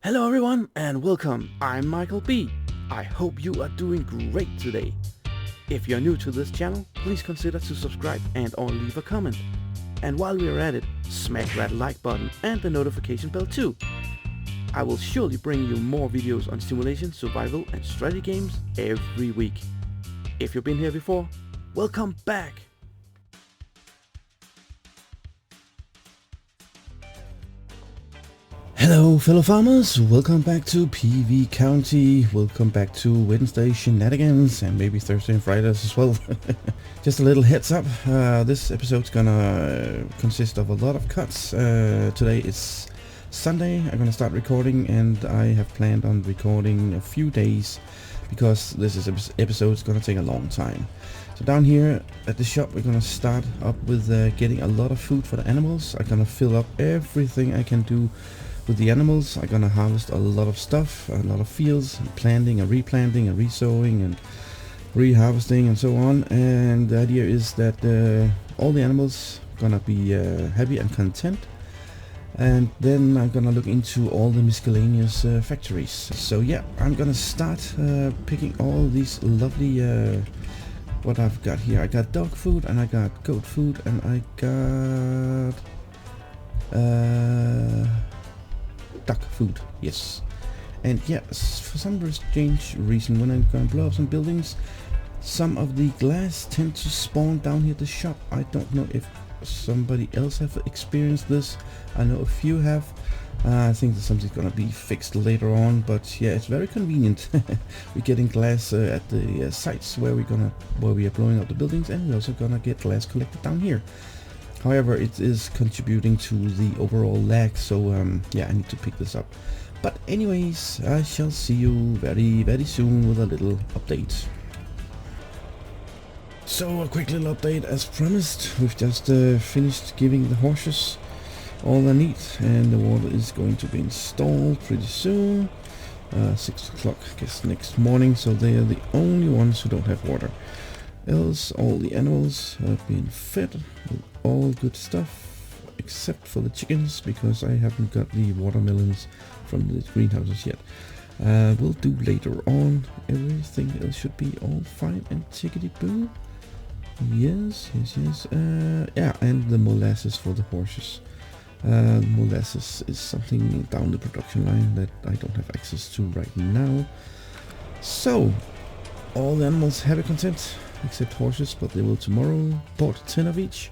Hello everyone and welcome, I'm Michael B. I hope you are doing great today. If you're new to this channel, please consider to subscribe and or leave a comment. And while we're at it, smash that like button and the notification bell too. I will surely bring you more videos on simulation, survival and strategy games every week. If you've been here before, welcome back! Hello fellow farmers, welcome back to PV County, welcome back to Wednesday shenanigans and maybe Thursday and Fridays as well. Just a little heads up, this episode's gonna consist of a lot of cuts. Today is Sunday, I'm gonna start recording and I have planned on recording a few days because this episode's gonna take a long time. So down here at the shop we're gonna start up with getting a lot of food for the animals. I'm gonna fill up everything I can do with the animals. I'm gonna harvest a lot of stuff, a lot of fields, planting and replanting and resowing and reharvesting and so on. And the idea is that all the animals gonna be happy and content. And then I'm gonna look into all the miscellaneous factories. So yeah, I'm gonna start picking all these lovely what I've got here. I got dog food and I got goat food and I got duck food, yes. And yes, for some strange reason, when I'm gonna blow up some buildings, some of the glass tend to spawn down here at the shop. I don't know if somebody else have experienced this. I know a few have. I think that something's gonna be fixed later on, but yeah, it's very convenient. We're getting glass at the sites where we are blowing up the buildings, and we're also gonna get glass collected down here. However, it is contributing to the overall lag, so yeah, I need to pick this up. But anyways, I shall see you very soon with a little update. So a quick little update as promised. We've just finished giving the horses all they need, and the water is going to be installed pretty soon. 6 o'clock, I guess, next morning, so they are the only ones who don't have water. Else all the animals have been fed with all good stuff except for the chickens, because I haven't got the watermelons from the greenhouses yet. We'll do later on. Everything else should be all fine and tickety-boo. Yes. Yeah, and the molasses for the horses. Molasses is something down the production line that I don't have access to right now. So all the animals happy, content, except horses, but they will tomorrow. Bought 10 of each.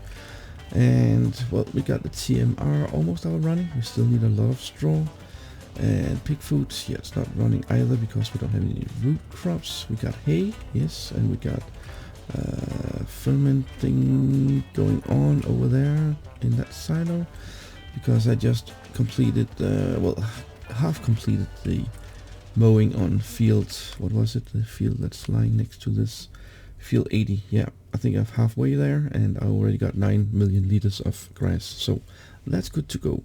And well, we got the TMR almost out running. We still need a lot of straw. And pig food, yeah, it's not running either because we don't have any root crops. We got hay, yes, and we got fermenting going on over there in that silo, because I just completed, well, half completed the mowing on field, what was it, the field that's lying next to this, field 80, yeah, I think I'm halfway there, and I already got 9 million liters of grass, so that's good to go.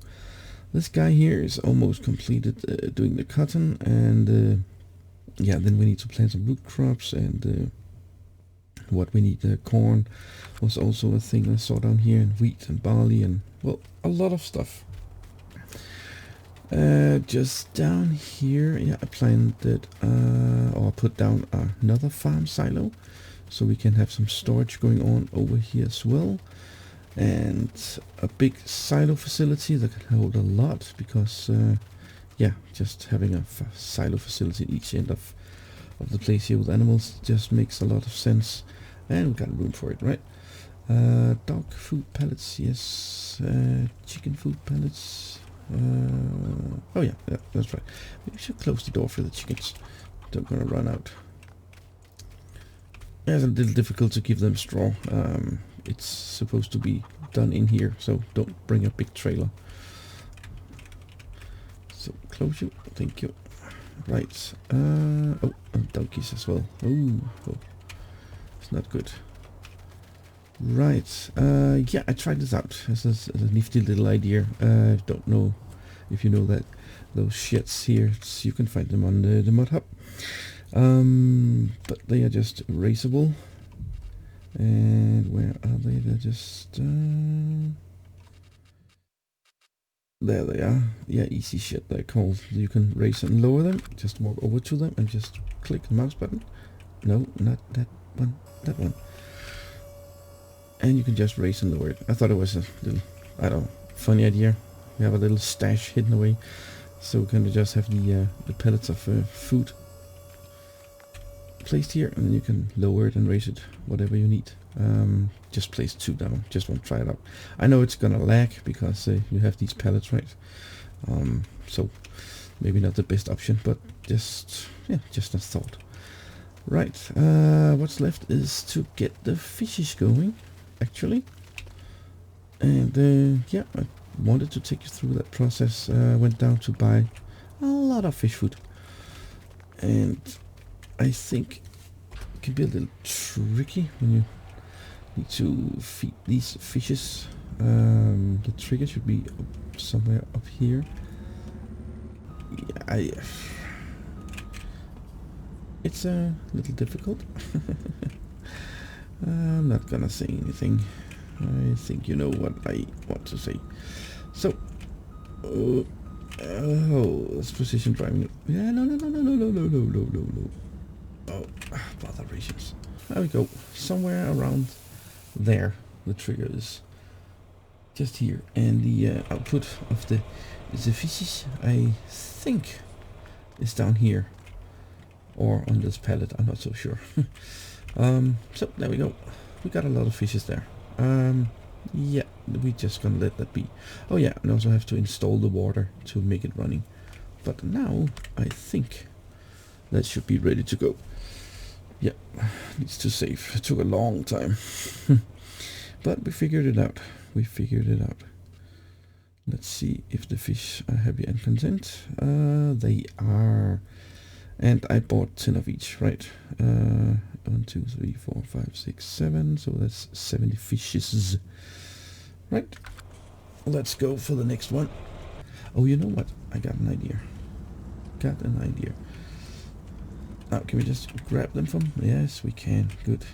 This guy here is almost completed doing the cotton, and yeah, then we need to plant some root crops, and what we need, corn was also a thing I saw down here, and wheat and barley, and well, a lot of stuff. Just down here, yeah, I planted or put down another farm silo, so we can have some storage going on over here as well, and a big silo facility that can hold a lot, because yeah, just having a silo facility at each end of the place here with animals just makes a lot of sense, and we got room for it, right? Dog food pellets, yes. Chicken food pellets. Oh yeah, that's right. We should close the door for the chickens. They're gonna run out. It's a little difficult to give them straw. It's supposed to be done in here, so don't bring a big trailer. So close you, thank you. Right. Oh, and donkeys as well. Oh, it's not good. Right. Yeah, I tried this out. This is a nifty little idea. Don't know if you know that those shits here, you can find them on the mod hub. But they are just erasable. And where are they? They're just There they are. Yeah, easy shit they're called. You can raise and lower them. Just walk over to them and just click the mouse button. No, not that one. That one. And you can just raise and lower it. I thought it was a little, I don't know, funny idea. We have a little stash hidden away. So we can just have the pellets of food placed here, and then you can lower it and raise it, whatever you need. Just place 2 down. Just want to try it out. I know it's gonna lag because you have these pellets, right? So maybe not the best option, but just a thought. Right. What's left is to get the fishes going, actually. And yeah, I wanted to take you through that process. Went down to buy a lot of fish food, and I think it can be a little tricky when you need to feed these fishes. The trigger should be somewhere up here. Yeah, it's a little difficult. I'm not gonna say anything. I think you know what I want to say. So, oh, that's precision driving. Yeah, no. Oh, botherations. There we go. Somewhere around there, the trigger is just here, and the output of the fishes, I think, is down here, or on this pallet. I'm not so sure. So there we go. We got a lot of fishes there. Yeah, we just gonna let that be. Oh yeah, and also have to install the water to make it running. But now I think that should be ready to go. Yeah, needs to save. It took a long time. But we figured it out. Let's see if the fish are happy and content. They are. And I bought 10 of each, right? 1, 2, 3, 4, 5, 6, 7. So that's 70 fishes. Right. Let's go for the next one. Oh, you know what? I got an idea. Now, can we just grab them from? Yes, we can. Good.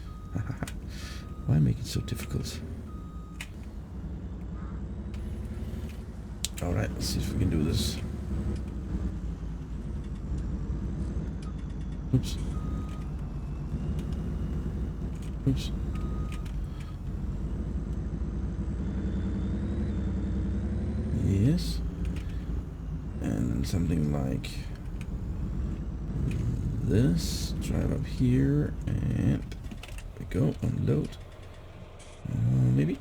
Why make it so difficult? Alright, let's see if we can do this. Oops. Yes. And something like this. Drive up here, and there we go. Unload. Maybe.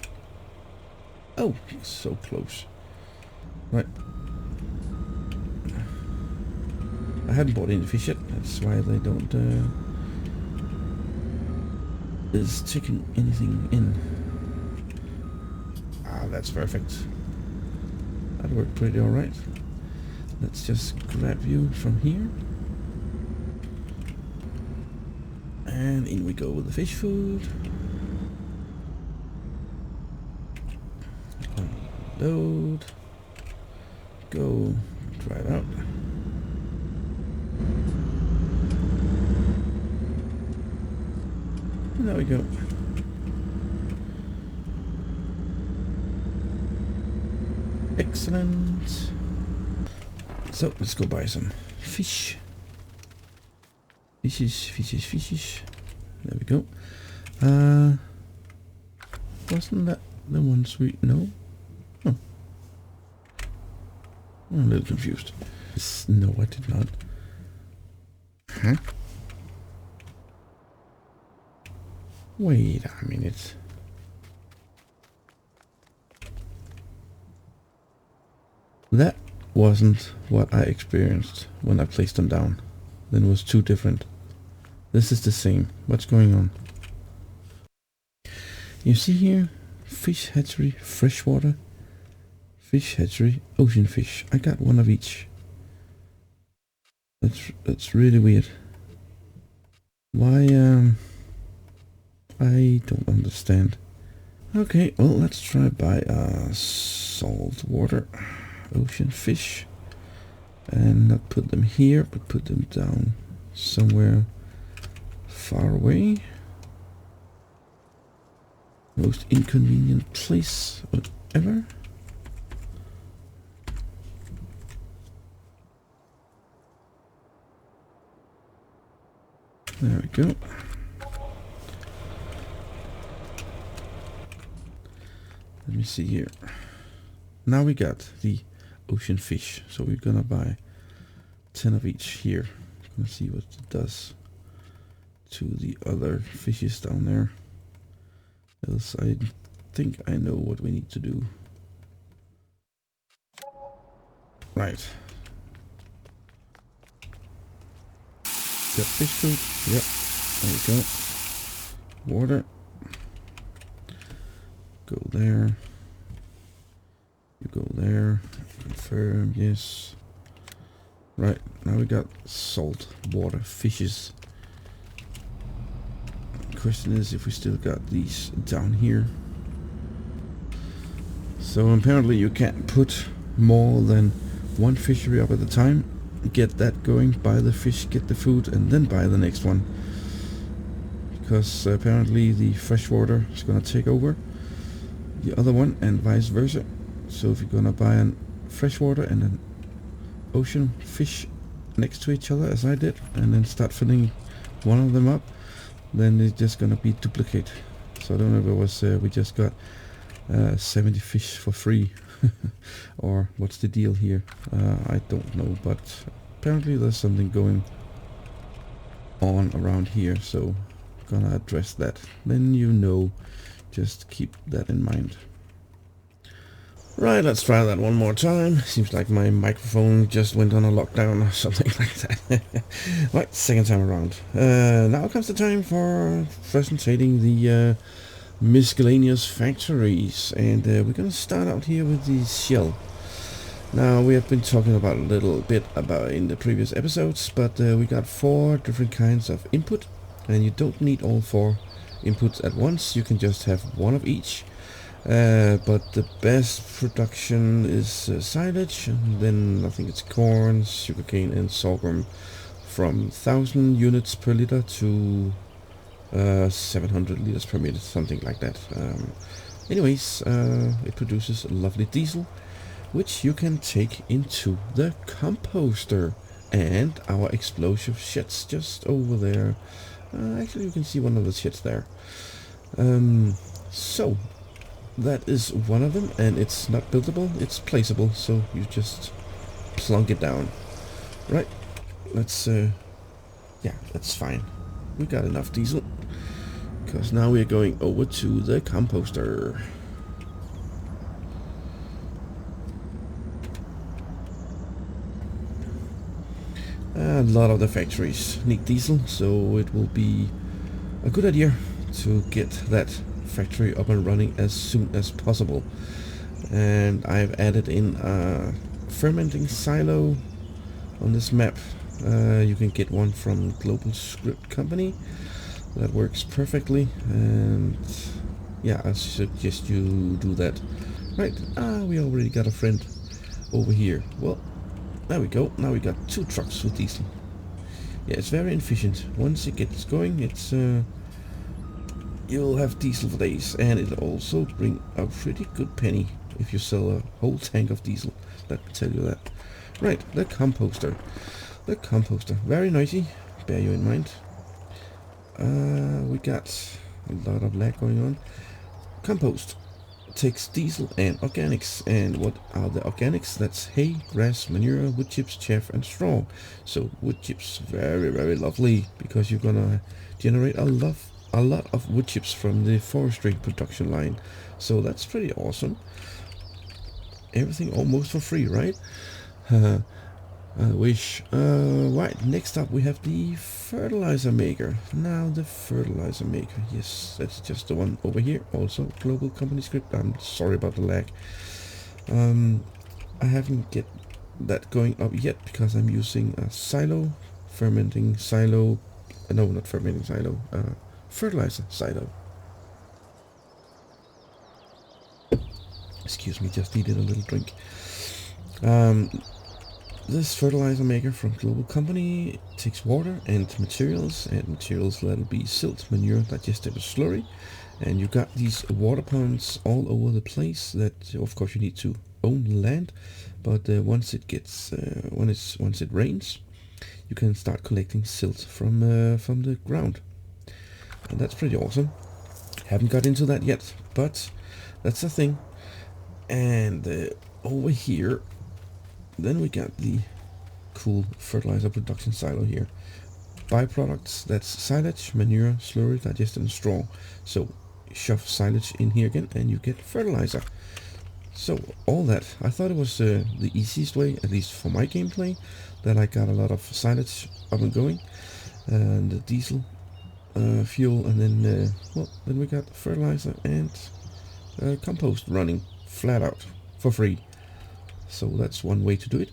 Oh, so close. Right. I hadn't bought any fish yet. That's why they don't is taking anything in. Ah, that's perfect. That worked pretty alright. Let's just grab you from here. And in we go with the fish food. Unload. Go. Drive out. And there we go. Excellent. So let's go buy some fish. Fishes. There we go. Wasn't that the ones we know? Oh. I'm a little confused. No, I did not. Huh? Wait a minute. That wasn't what I experienced when I placed them down. Then it was two different. This is the same. What's going on? You see here? Fish hatchery, freshwater. Fish hatchery, ocean fish. I got one of each. That's really weird. Why, I don't understand. Okay, well, let's try by salt water, ocean fish, and not put them here, but put them down somewhere far away. Most inconvenient place ever. There we go. Let me see here. Now we got the ocean fish, so we're gonna buy 10 of each here. Let's see what it does to the other fishes down there. Else I think I know what we need to do. Right. Got fish food. Yep. There we go. Water. Go there. You go there. Confirm. Yes. Right. Now we got salt water fishes. The question is if we still got these down here. So apparently you can't put more than one fishery up at a time. Get that going, buy the fish, get the food, and then buy the next one. Because apparently the freshwater is gonna take over the other one and vice versa. So if you're gonna buy an freshwater and an ocean fish next to each other as I did, and then start filling one of them up, then it's just gonna be duplicate. So I don't know if it was we just got 70 fish for free or what's the deal here. I don't know, but apparently there's something going on around here, so gonna address that. Then you know, just keep that in mind. Right, let's try that one more time. Seems like my microphone just went on a lockdown or something like that. Right, second time around. Now comes the time for presenting the miscellaneous factories, and we're gonna start out here with the shell. Now we have been talking about a little bit about in the previous episodes, but we got 4 different kinds of input, and you don't need all 4 inputs at once. You can just have one of each, but the best production is silage, and then I think it's corn, sugarcane and sorghum, from 1000 units per liter to 700 liters per minute, something like that. Anyways, it produces a lovely diesel, which you can take into the composter, and our explosive sheds just over there. Actually, you can see one of the sheds there. So that is one of them, and it's not buildable, it's placeable, so you just plunk it down. Right, let's yeah, that's fine. We got enough diesel, because now we're going over to the composter. A lot of the factories need diesel, so it will be a good idea to get that factory up and running as soon as possible. And I've added in a fermenting silo on this map. You can get one from Global Script Company. That works perfectly, and yeah, I suggest you do that. Right, we already got a friend over here. Well, there we go. Now we got 2 trucks with diesel. Yeah, it's very efficient. Once it gets going, it's you'll have diesel for days, and it'll also bring a pretty good penny if you sell a whole tank of diesel. Let me tell you that. Right, the composter. The composter, very noisy. Bear you in mind. We got a lot of lag going on. Compost takes diesel and organics, and what are the organics? That's hay, grass, manure, wood chips, chaff and straw. So wood chips, very very lovely, because you're gonna generate a lot of wood chips from the forestry production line. So that's pretty awesome. Everything almost for free, right? I wish. Right, next up we have the fertilizer maker. Now the fertilizer maker, yes, that's just the one over here. Also global company script. I'm sorry about the lag. I haven't get that going up yet because I'm using a silo, fermenting silo. No, not fermenting silo. Fertilizer silo. Excuse me, just needed a little drink. This fertilizer maker from Global Company takes water and materials that'll be silt, manure, digestible slurry, and you got these water ponds all over the place. That of course you need to own land, but once it gets once it rains, you can start collecting silt from the ground, and that's pretty awesome. Haven't got into that yet, but that's the thing. And over here, then we got the cool fertilizer production silo here. Byproducts, that's silage, manure, slurry, digested, and straw. So shove silage in here again and you get fertilizer. So all that, I thought it was the easiest way, at least for my gameplay, that I got a lot of silage up and going, and the diesel fuel, and then well, then we got fertilizer and compost running flat out for free. So that's one way to do it.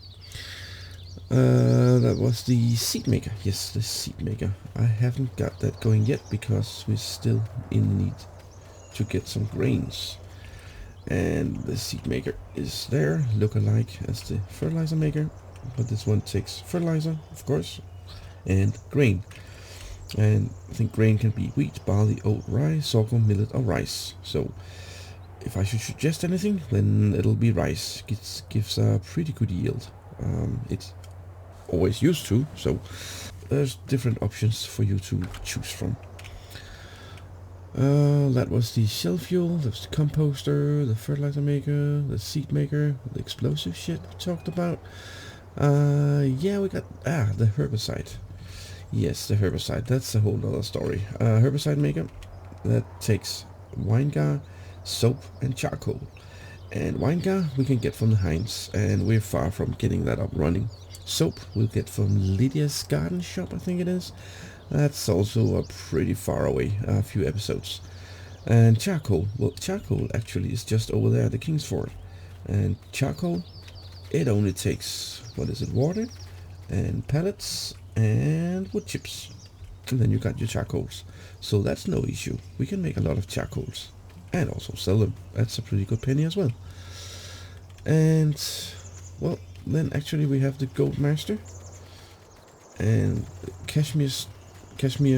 That was the seed maker. Yes, the seed maker. I haven't got that going yet because we're still in need to get some grains. And the seed maker is there, look-alike as the fertilizer maker, but this one takes fertilizer, of course, and grain. And I think grain can be wheat, barley, oat, rye, sorghum, millet, or rice. So if I should suggest anything, then it'll be rice. It gives a pretty good yield. It's always used to, so there's different options for you to choose from. That was the shell fuel, that was the composter, the fertilizer maker, the seed maker, the explosive shit we talked about. Yeah, we got the herbicide. Yes, the herbicide, that's a whole other story. Herbicide maker, that takes winegar, soap, and charcoal. And winegar we can get from the Heinz, and we're far from getting that up running. Soap we'll get from Lydia's garden shop, I think it is. That's also pretty far away, a few episodes. And charcoal, well, charcoal actually is just over there at the Kingsford. And charcoal, it only takes, what is it, water and pellets and wood chips. And then you got your charcoals. So that's no issue. We can make a lot of charcoals and also sell them. That's a pretty good penny as well. And, well, then actually we have the Gold Master and Cashmere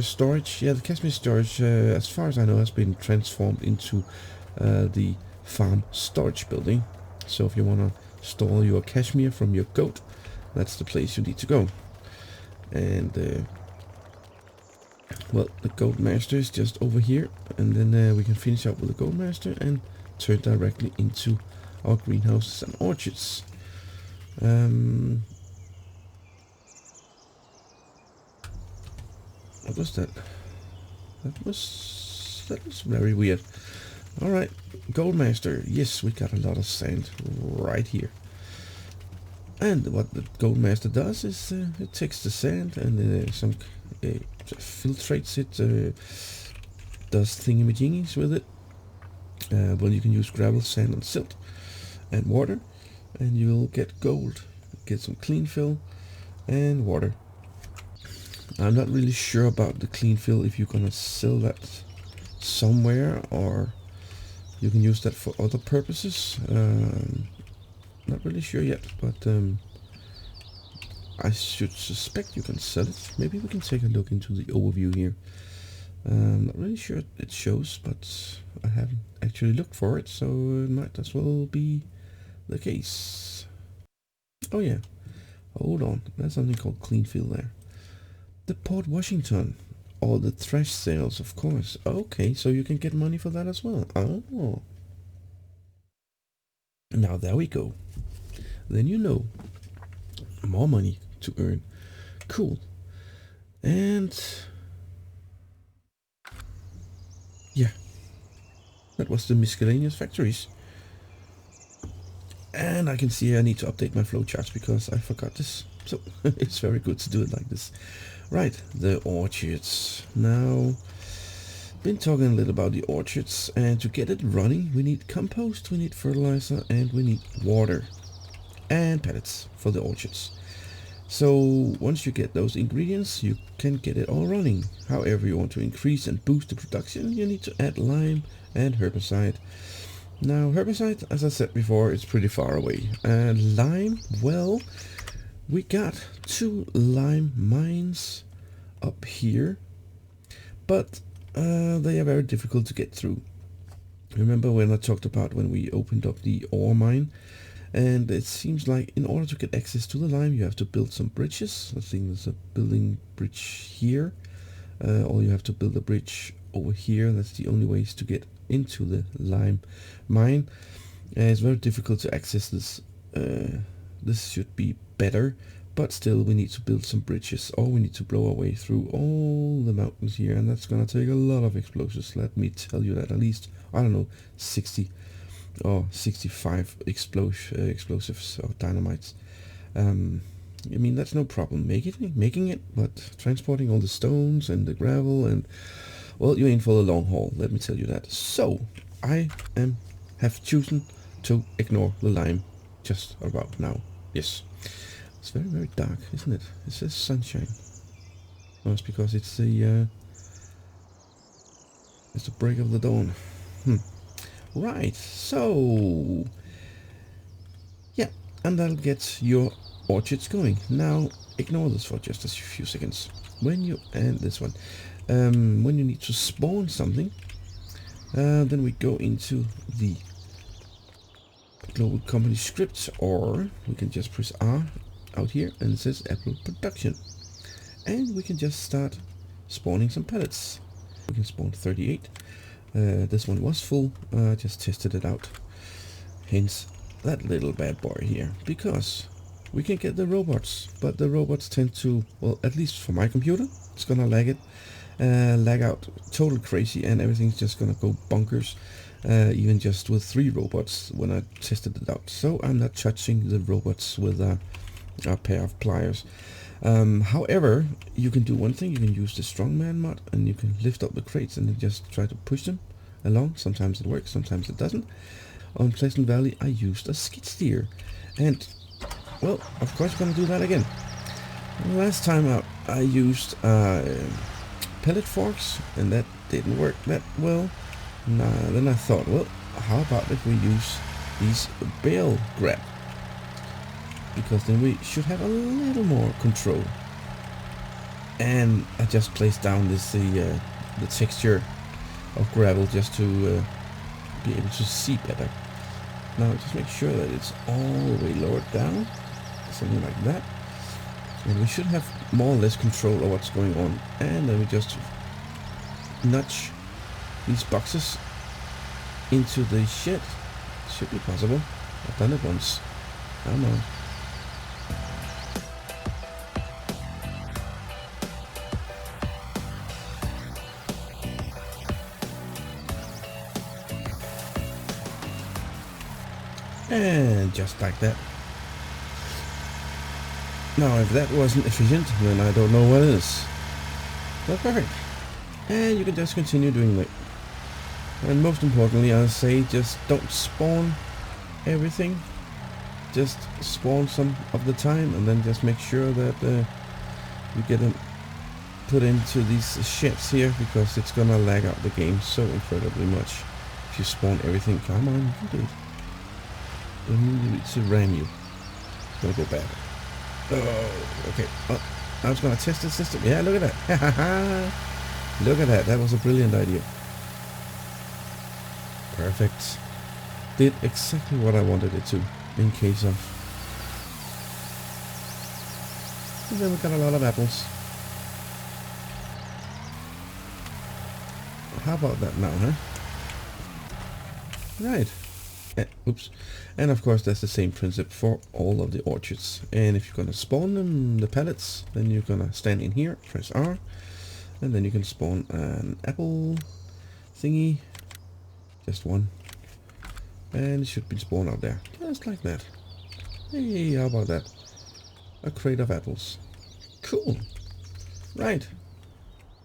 storage. Yeah, the Cashmere storage, as far as I know, has been transformed into the farm storage building. So if you want to store your cashmere from your goat, that's the place you need to go. And well, the Gold Master is just over here, and then we can finish up with the Gold Master and turn directly into our greenhouses and orchards. What was that? That was very weird. Alright, Gold Master. Yes, we got a lot of sand right here. And what the Gold Master does is it takes the sand and filtrates it, does thingamajiggies with it. Well, you can use gravel, sand, and silt, and water, and you'll get gold. Get some clean fill and water. I'm not really sure about the clean fill, if you're gonna sell that somewhere or you can use that for other purposes. Not really sure yet, but I should suspect you can sell it. Maybe we can take a look into the overview here. Not really sure it shows, but I haven't actually looked for it, so it might as well be the case. Oh yeah, hold on, there's something called clean fill there. The Port Washington, or the trash sales, of course. Okay, so you can get money for that as well. Oh, now there we go. Then you know, more money to earn. Cool. And yeah, that was the miscellaneous factories. And I can see I need to update my flowcharts because I forgot this. So it's very good to do it like this. Right, the orchards. Now, been talking a little about the orchards, and to get it running we need compost, we need fertilizer, and we need water and pellets for the orchards. So once you get those ingredients, you can get it all running. However, you want to increase and boost the production, you need to add lime and herbicide. Now herbicide, as I said before, is pretty far away. And lime, well, we got 2 lime mines up here, but they are very difficult to get through. Remember when I talked about when we opened up the ore mine? And it seems like in order to get access to the lime, you have to build some bridges. I think there's a building bridge here, or you have to build a bridge over here. That's the only ways to get into the lime mine. It's very difficult to access this. This should be better, but still we need to build some bridges, or we need to blow our way through all the mountains here, and that's gonna take a lot of explosives. Let me tell you that. At least, I don't know, 60 or 65 explosives or dynamites. I mean, that's no problem making it, but transporting all the stones and the gravel, and well, you're in for the long haul, let me tell you that. So I have chosen to ignore the lime just about now. Yes, it's very, very dark, isn't it? It says sunshine. Oh, it's because it's the break of the dawn. Right, so yeah, and that'll get your orchards going. Now ignore this for just a few seconds. When you and this one, when you need to spawn something, then we go into the global company script, or we can just press R out here and it says Apple production, and we can just start spawning some pellets. We can spawn 38. This one was full, just tested it out, hence that little bad boy here, because we can get the robots, but the robots tend to, well, at least for my computer, it's gonna lag out total crazy, and everything's just gonna go bonkers, even just with 3 robots when I tested it out. So I'm not touching the robots with a pair of pliers. However, you can do one thing. You can use the strongman mod, and you can lift up the crates and then just try to push them along. Sometimes it works, sometimes it doesn't. On Pleasant Valley, I used a skid steer, and well, of course, I'm gonna do that again. Last time out, I used pellet forks, and that didn't work that well. Then I thought, well, how about if we use these bale grab, because then we should have a little more control. And I just placed down this the texture of gravel just to be able to see better. Now just make sure that it's all the way lowered down, something like that, and we should have more or less control of what's going on. And then we just nudge these boxes into the shed. Should be possible. I've done it once. Come on. And just like that. Now if that wasn't efficient, then I don't know what is. That's perfect. And you can just continue doing that. And most importantly, I'll say, just don't spawn everything. Just spawn some of the time, and then just make sure that you get them put into these sheds here, because it's gonna lag out the game so incredibly much if you spawn everything. Come on, you can do it. Don't need to ram you. It's gonna go bad. Oh, okay. Oh, I was gonna test the system. Yeah, look at that. Look at that. That was a brilliant idea. Perfect. Did exactly what I wanted it to, in case of. And then we got a lot of apples. How about that now, huh? Right. Oops. And of course that's the same principle for all of the orchards. And if you're gonna spawn them, the pellets, then you're gonna stand in here, press R, and then you can spawn an apple thingy. Just one. And it should be spawned out there. Just like that. Hey, how about that? A crate of apples. Cool. Right.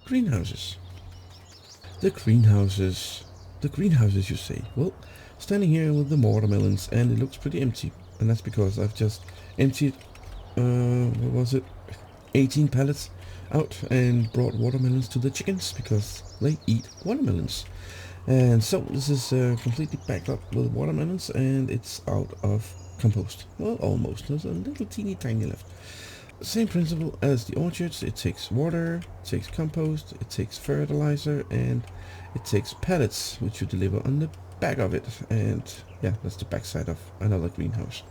Greenhouses. The greenhouses. The greenhouses, you say? Well, standing here with the watermelons, and it looks pretty empty. And that's because I've just emptied, what was it? 18 pallets out and brought watermelons to the chickens because they eat watermelons. And so this is completely backed up with watermelons, and it's out of compost. Well, almost. There's a little teeny tiny left. same principle as the orchards. It takes water, it takes compost, it takes fertilizer, and it takes pellets, which you deliver on the back of it. And yeah, that's the back side of another greenhouse.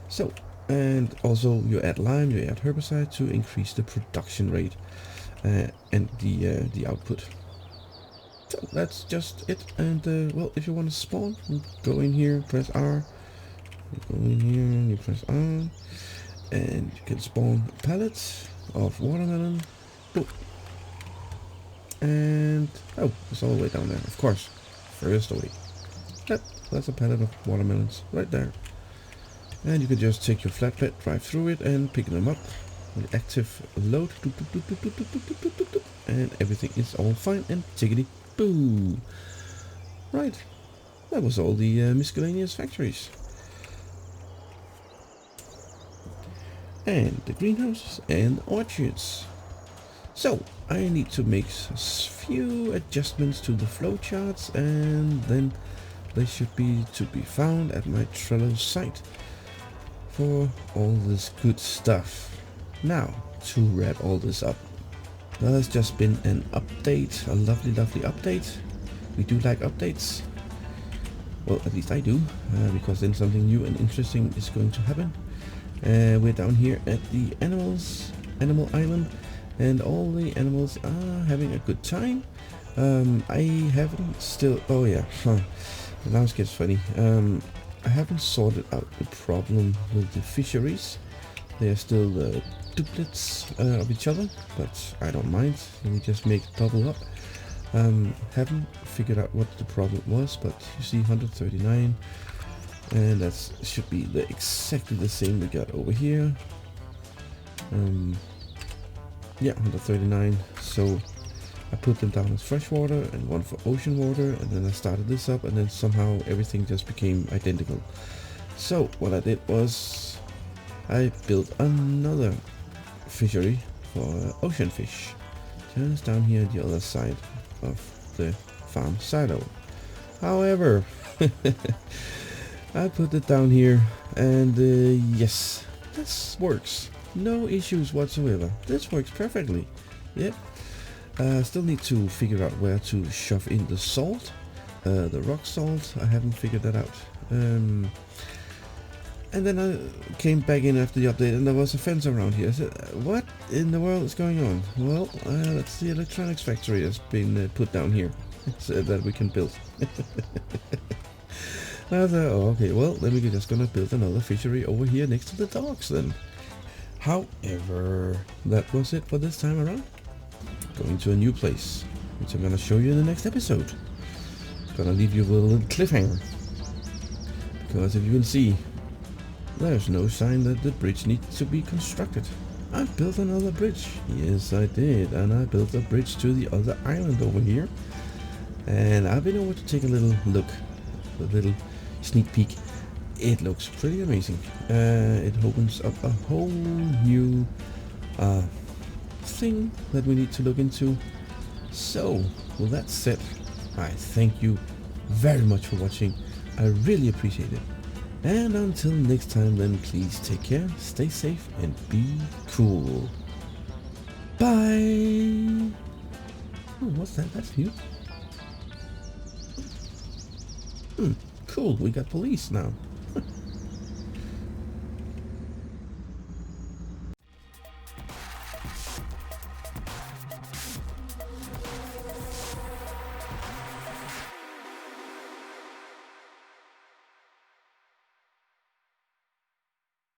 So, and also you add lime, you add herbicide to increase the production rate and the output. So that's just it. And well, if you want to spawn, you go in here, press R. You go in here, you press R, and you can spawn pallets of watermelon. Boop. And oh, it's all the way down there. Of course, first away. Yep, that's a pallet of watermelons right there. And you can just take your flatbed, drive through it, and pick them up with active load. And everything is all fine and tickety boo. Right, that was all the miscellaneous factories. And the greenhouses and orchards. So I need to make a few adjustments to the flowcharts, and then they should be to be found at my Trello site for all this good stuff. Now to wrap all this up, there's just been an update, a lovely update. We do like updates. Well, at least I do, because then something new and interesting is going to happen. We're down here at the animal island, and all the animals are having a good time. I haven't still, oh yeah, now it gets funny. I haven't sorted out the problem with the fisheries. They are still duplets of each other, but I don't mind. We just make double up. Haven't figured out what the problem was, but you see 139. And that should be exactly the same we got over here. Yeah, 139. So I put them down as freshwater and one for ocean water, and then I started this up, and then somehow everything just became identical. So what I did was I built another fishery for ocean fish, just down here on the other side of the farm silo. However, I put it down here, and yes, this works. No issues whatsoever. This works perfectly. Yep. Still need to figure out where to shove in the salt, the rock salt. I haven't figured that out. And then I came back in after the update, and there was a fence around here. I said, what in the world is going on? Well, that's the electronics factory that's been put down here so that we can build. I thought, oh, okay, well, then we're just gonna build another fishery over here next to the docks then. However, that was it for this time around. Going to a new place, which I'm gonna show you in the next episode. Gonna leave you with a little cliffhanger. Because if you can see, there's no sign that the bridge needs to be constructed. I built another bridge. Yes, I did. And I built a bridge to the other island over here. And I've been over to take a little look, a little sneak peek. It looks pretty amazing. It opens up a whole new thing that we need to look into. So with that said, I thank you very much for watching. I really appreciate it. And until next time then, please take care, stay safe, and be cool. Bye. Oh, what's that? That's new. Cool, we got police now.